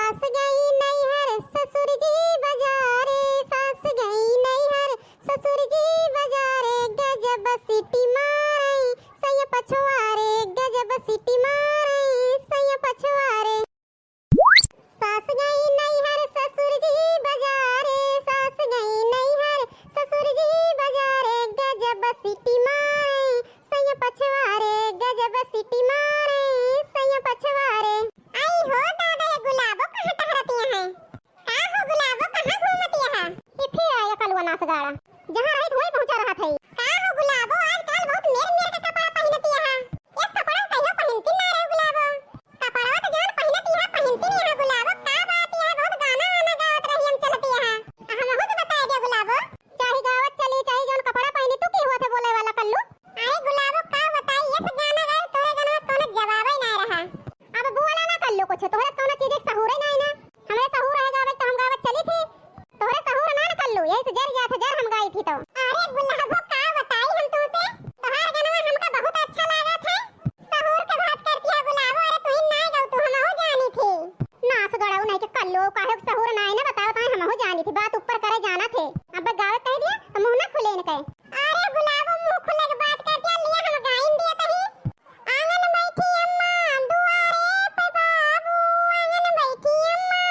सास गई नैहर ससुर जी बाजारे, सास गई नैहर ससुर जी बाजारे, गजब सिटी मारे सैया पछवारे, गजब सिटी मारे सैया पछवारे। सास गई नैहर ससुर जी बाजारे, सास गई नैहर ससुर जी बाजारे, गजब सिटी मारे सैया पछवारे, गजब सिटी मारे सैया पछवारे। आई हो दादा ये गुलाबो कहाँ टहरती है? का हो गुलाबो कहाँ घूमती है? ये फिर आया कलवा नाच गाड़ा, जहाँ रही वहीं पहुंचा रहा था। का हो गुलाबो आजकल बहुत मेर मेर के कपड़ा पहनती है। ये कपड़ा कहियो पहनती ना रे गुलाबो? कपड़ा तो जान पहनती है पहनती नहीं है गुलाबो। का बात है बहुत गाना वाना गावत रही हम चलती है। हम हो तो बता दे गुलाबो, चाहे गावत चली चाहे जोन कपड़ा पहनी तू की हुआ थे बोले वाला कल्लू। आई गुलाबो का बताई ये सब गाना गाए तोरे गाना कोनो जवाब ही ना रहा। अब बोला ना कल्लू कुछ तोरे कोनो चीज एक सहूर ही नहीं ना। हमें सहूर है गावे तो हम गावत चली थी, तोरे सहूर ना कल्लू यही से जर जात जर हम गाई थी तो। अरे गुलाबो का बताई हम तुमसे तोहार गाना हमका बहुत अच्छा लगा था। सहूर के बात करती है गुलाबो, अरे तू ही ना गाऊ तू हम हो जानी थी। नास गड़ाऊ नहीं के कल्लू काहे सहूर ना ना बताओ तो हम हो जानी थी, बात ऊपर करे जाना थे। अब गावत कह दिया तो मुंह ना खुले न कहे। अरे गुलाबो मुंह खुले के बात करती है लिया हम गाइन दिया तही। आंगन बैठी अम्मा दुआरे पे बाबू, आंगन बैठी अम्मा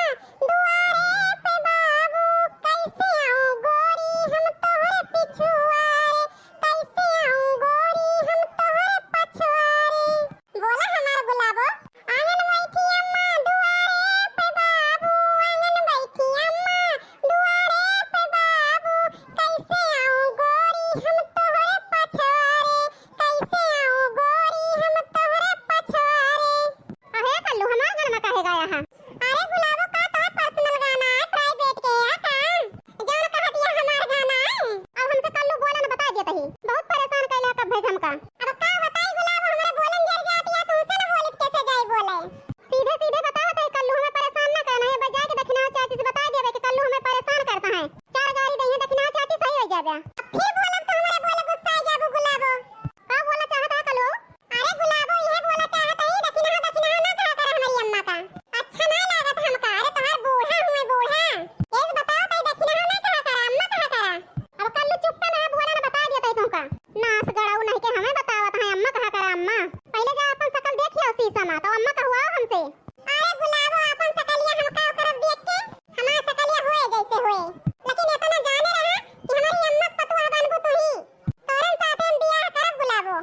दुआरे पे बाबू, कैसे आऊं गोरी हम तोहरे पिछुआरे, कैसे आऊं गोरी हम तोहरे पछुआरे। बोला हमारा गुलाबो, आंगन बैठी अम्मा दुआरे पे बाबू, आंगन बैठी अम्मा दुआरे पे बाबू, कैसे आऊं गोरी हम तोहरे पछुआरे, कैसे आऊं गोरी हम तोहरे पछुआरे। अरे कल्लू हमारा गाना काहे गाया है? अरे गुलाबो का तो पर्सनल गाना है प्राइवेट के है का जान कहा दिया हमारा गाना है। अब हमसे कल्लू बोला ना बता दिया तही, बहुत परेशान कैला कब भाई हमका। अब का बताई गुलाबो हमरे बोलन जर जाती है तुमसे ना बोलित कैसे जाई बोले। सीधे सीधे बताओ तही कल्लू हमें परेशान ना करना है, बजाय के दखिनाव चाची से बता दिया कि कल्लू हमें परेशान करता है। चार गाड़ी दही दखिनाव चाची सही हो जाबे। फिर बोलब तो हमरे बोले गुस्सा आ जाबू गुलाबो। का बोला चाहता है कल्लू? अरे गुलाबो ये बोला चाहता है दखिनाव दखिनाव ना कहा कर हमारी अम्मा का अच्छा ना लागत हमका। अरे तुम्हार बूढ़ा हुए बूढ़ा एक बताओ तई दखिनाव ना कहा कर अम्मा कहा कर। अब कल्लू चुप ना बोला ना बता दिया तई तुमका। नास गड़ाऊ नहीं के हमें बतावत है अम्मा कहा कर अम्मा। पहले जा अपन शकल देखियो शीशा में तो अम्मा का हुआ हमसे। अरे गुलाबो अपन शकलिया हम का करब देख के हमार शकलिया होए जैसे होए, लेकिन इतना जाने रहा कि हमारी अम्मा पतुआ बनबू तू ही तोरन साथे हम बियाह करब गुलाबो।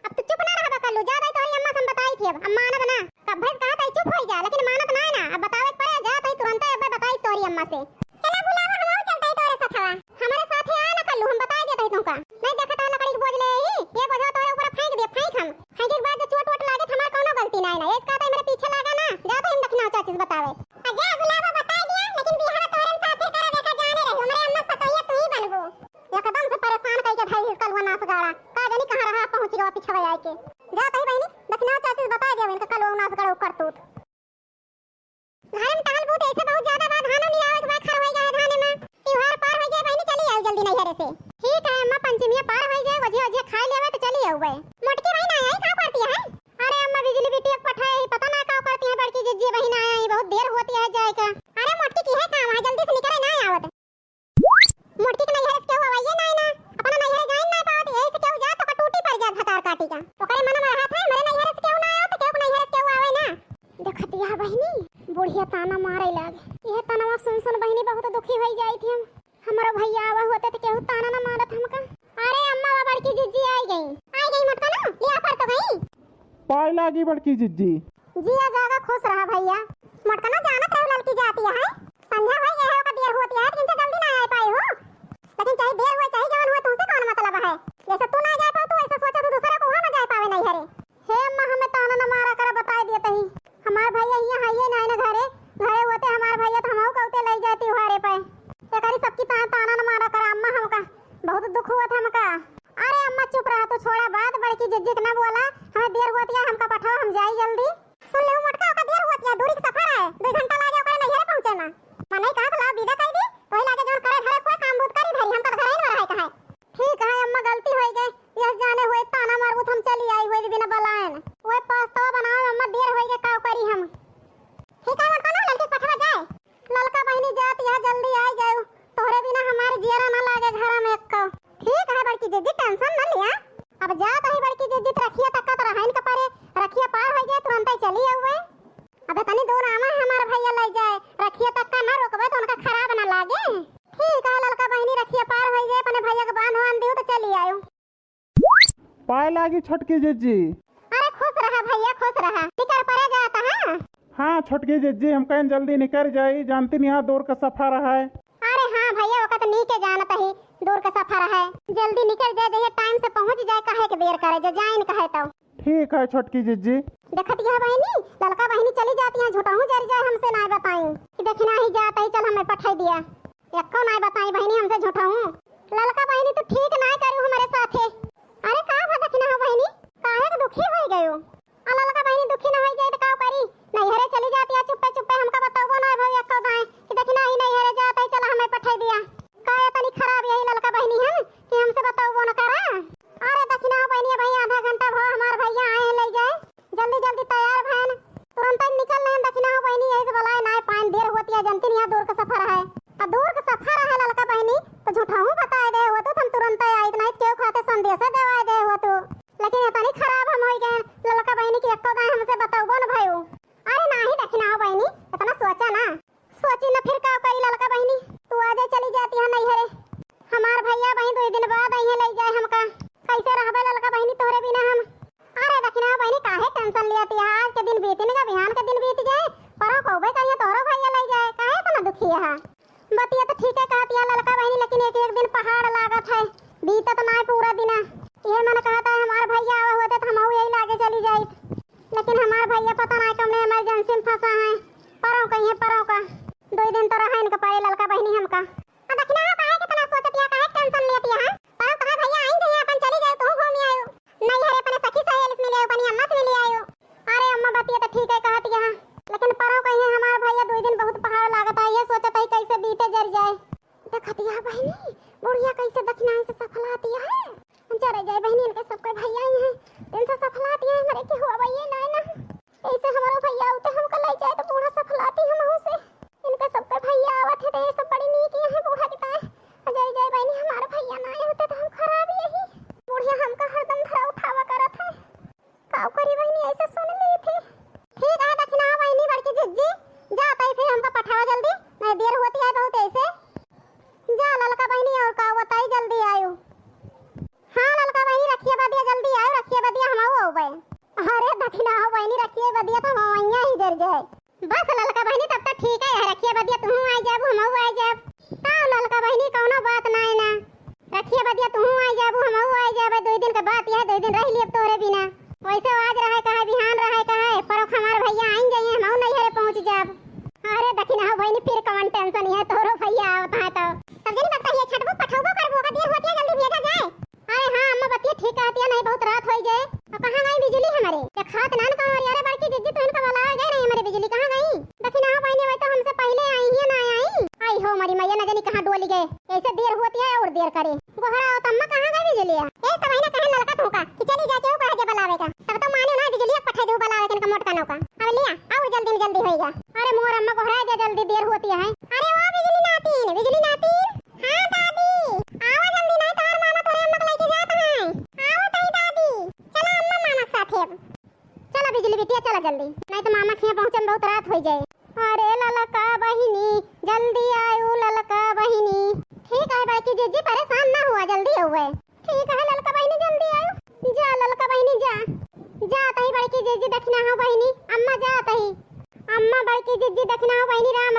अब तू चुप ना रह कल्लू, जा दई तोरी अम्मा से बताई थी। अब अम्मा ना बना कब भैंस कहा तई चुप हो जा, लेकिन मानत ना ना। अब बतावे पड़े जा तई तुरंत अब बताई तोरी अम्मा से। चला गुलाबो हम और चलते तोरे साथवा, हमारे साथे आ ना कल्लू हम बता दिया तई तुमका। नहीं देखत वाला कड़ी बोझ ले ही ये बोझ तोरे ऊपर फेंक दे फेंक हम फेंके के बाद जो चोट वोट लागे हमार कोनो गलती ना है। एक का तई मेरे पीछे लागा ना जा तई हम दखिनाव चाची से बतावे। जा गुलाबो बता दिया, लेकिन बिहार तोरन साथे करे देखा जाने रही हमरे अम्मा पतोइया तू ही बनबू। एकदम से परेशान कई के भाई कलवा नाच गाड़ा का जानी कहां रहा पहुंच गया पीछे आए के। जा तई बहनी दखिनाव चाची से बता दिया इनका कलवा नाच गाड़ा करतूत। घर में टहल बूट ऐसे बहुत ज्यादा बात धानो नहीं आवे के बाद खर हो गया है धाने में। त्योहार पार हो जाए बहनी चली आओ जल्दी नहीं हरे से। ठीक है अम्मा पंचमी पार हो जाए वजे वजे खा लेवे तो चली आओ बे। मोटकी बहन आई का करती है? अरे अम्मा बिजली बिटिया पठाई पता ना का करती है। बड़की जिज्जी बहन आई बहुत देर होती है जाए का। अरे मोटकी की है काम है जल्दी से निकले ना आवत। मोटकी के नहीं हरे क्यों आवाइए ना ना अपना नहीं हरे जाइन ना पावत यही से क्यों जा तो कटूटी पड़ जा भतार काटी का तो करे मन में रहा था मेरे नहीं हरे क्यों ना आयो तो क्यों नहीं हरे क्यों आवे ना। देखतिया बहनी बुढ़िया ताना मारे लागे यह तनवा सुन सुन बहनी बहुत दुखी हो जाई थी। हम हमारा भैया आवा होते तो केहू ताना ना मारत हमका। अरे अम्मा बड़की जिज्जी आई गई मोटका ना लिया पर तो गई पाई लागी बड़की जिज्जी। जिया जागा खुश रहा भैया। मोटका ना जानत रहो लड़की जाती है संध्या हो गया है का देर होती है लेकिन जल्दी ना आ पाई हो। लेकिन चाहे देर हो चाहे जवान हो तुमसे कौन मतलब है? जैसे तू ना जा पाओ तू ऐसा सोचा तू दूसरे को वहां ना जा पावे नहीं हरे। हे अम्मा हमें ताना ना मारा कर बता दिया तही हमार भैया यहाँ आइए ना ना घरे होते हमार भैया तो हमहू कहते ले जाती हारे पे एकरी सबकी ताना ना मारा कर अम्मा हमका बहुत दुख हुआ था हमका। अरे अम्मा चुप रहा तू छोड़ा बात बड़की जिज्जी ना बोला हमें देर होती है हमका पठाओ हम जाई जल्दी। सुन ले मोटका का देर होती है दूरी का सफर है 2 घंटा लागे ओकरे नहीं हरे पहुंचे ना। लागी छोटकी जिज्जी। अरे खुश रहा भैया, खुश रहा। निकल पड़ा जाता है। हाँ छोटकी जिज्जी, हम कहीं जल्दी निकल जाई, जानती नहीं यहाँ दूर का सफर है। अरे हाँ भैया, वो तो नीचे जानत ही दूर का सफर है, जल्दी निकल जाए, जैसे टाइम से पहुँच जाए, काहे के देर करे, जो जाए न कहे तो। ठीक है छोटकी जिज्जी। देखती है बहनी, लड़का बहनी चली जाती है, झूठा हूँ जर जाए हमसे ना बताई कि देखना ही जाता ही, चल हमें पठाई दिया, एको ना बताई बहनी हमसे झूठा हूँ। लड़का बहनी तो ठीक ना करू हमारे साथे। अरे का देखना हो बहनी, काहे के दुखी हो गयो। आ लड़का बहनी दुखी ना हो जाए तो का करी, नैहरे चली जाती है चुप्पे चुप्पे, हमका बताओ ना भैया एको दाए कि देखना ही नैहरे जाता ही, चल हमें पठाई दिया। काहे तनी खराब यही लड़का बहनी है कि हमसे बताओ ना करा। अरे देखना हो बहनी, भाई आधा घंटा भो हमार भैया आए ले जाए, जल्दी जल्दी तैयार भैन, तुरंत ही निकल लें। देखना हो बहनी, यही से बोला ना पानी देर होती है, जानती नहीं दूर का सफर है। अब दूर का सफर है लड़का बहनी तो झूठा हूँ बता दे हो तो हम तुरंत आई, इतना क्यों खाते संदेश देवा दे हो तो। लेकिन इतनी खराब हम हो गए लड़का बहनी की एको दाए हमसे बताओ ना भाई। अरे ना ही देखना हो बहनी, इतना सोचा ना, सोची ना फिर का करी लड़का बहनी, तू आजे चली जाती है नैहरे, हमार भैया बहन 2 दिन बाद आई ले जाए हमका, कैसे रहबे लड़का बहनी तोहरे बिना हम। अरे देखना हो बहनी, काहे टेंशन लेती है, आज के दिन बीतने बिहान के दिन बीत जाए, परो कहबे कहिए तोहरो भैया ले जाए, काहे इतना दुखी है। बतिया तो ठीक है कहती है लड़का बहनी, लेकिन एक एक दिन पहाड़ लागत है, बीतत ना पूरा दिन। ये मन कहता है हमार भैया आवे होते तो हम यही लागे चली जाई, लेकिन हमार भैया पता नहीं कब इमरजेंसी में फंसा है, परो कहीं परो का 2 दिन तो रहा इनका पाए लड़का बहनी हमका। अब देखना हो काहे कितना सोचती है, काहे टेंशन लेती है, परो कहा भैया आई गई अपन चली जाए, तू घूम आयो नहीं हरे अपने सखी सहेली से मिले, अपनी अम्मा से मिले आयो। अरे अम्मा बतिया तो ठीक है कहती है, लेकिन परो कहीं हमार भैया 2 दिन बहुत पहाड़ लागत है, ये सोचता है कैसे बीते जर जाए। देखती है बहनी बुढ़िया कैसे दक्षिणा से सफलाती है, जरे जाए बहनी, इनके सबके भैया ही हैं, इनसे सफलाती है, मरे की हुआ भैया ना ऐसे हमारा भैया होते हमको ले जाए तो बूढ़ा सफलाती हम हो से, इनके सबके भैया आवत है तो ये सब बड़ी नीक है बूढ़ा की ताए, जय जय बहनी हमारे भैया ना आए होते तो हम खराब यही, बुढ़िया हमका हरदम धरा उठावा करत है, काऊ करी बहनी ऐसे सुन ली थी। ठीक है देखना बहनी बड़की जिज्जी, जाता ही फिर हमका पठावा जल्दी, नहीं देर होती है बहुत ऐसे, जा ललका बहनी और का बताई जल्दी आयो। हाँ ललका बहनी रखिए बदिया जल्दी आयो, रखिए बदिया हम आओ भाई। अरे दखना हो बहनी रखिए बदिया तो हम वहीं ही जर जाए, बस ललका बहनी तब तक ठीक है, रखिए बदिया तू आई जाबू हम आई जाब, हाँ ललका बहनी कौनो बात ना है ना, रखिए बदिया तू आई जाबू हम आई जाब, 2 दिन के बात है, 2 दिन रह लिए तोरे बिना, वैसे आज रहे कहे बिहान रहे कहे पर हमारे भैया आई जाइए, हम नैहरे पहुंच जाब। अरे दखना हो बहनी फिर कौन टेंशन है, तोरो भैया आवत है तो सब जन लगता है छटबो पठाबो करबो का देर होती है, जल्दी भेजा जाए। अरे हाँ अम्मा बतिया ठीक कहती है, नहीं बहुत रात हो जाए, और कहां गई बिजली हमारे, ये खात नान का और यारे बड़की जिज्जी तो इनका वाला आ गए नहीं, हमारी बिजली कहां गई। दखना हो बहनी वही तो हमसे पहले आई है ना आई हो हमारी मैया न जानी कहां डोली गए, ऐसे देर होती है और देर करे, गोहरा हो अम्मा कहां गई बिजली है, ए तो महीना कहे लड़का तू का कि चली जा क्यों कहे के बुलावे का, तब तो माने ना बिजली पठा दो बुलावे के मोट का नौका, अब लिया और जल्दी जल्दी होएगा। अरे मोर अम्मा गोहरा जा जल्दी देर होती है। अरे वो बिजली नातीन हां दादी आओ जल्दी, नहीं तो मामा तोरे अम्मा को लेके जात है, आओ तई दादी, चलो अम्मा मामा साथे, चलो बिजली बिटिया चलो जल्दी, नहीं तो मामा के पहुंचे में बहुत रात हो जाए। अरे ललका बहिनी जल्दी आयो ललका बहिनी, ठीक है बाकी जिज्जी परेशान ना हुआ, जल्दी हुए, ठीक है ललका बहिनी जल्दी आयो, जा ललका बहिनी जा तही बड़की जिज्जी दखना हो बहिनी, अम्मा जा तही, अम्मा बड़की जिज्जी दखना हो बहिनी, राम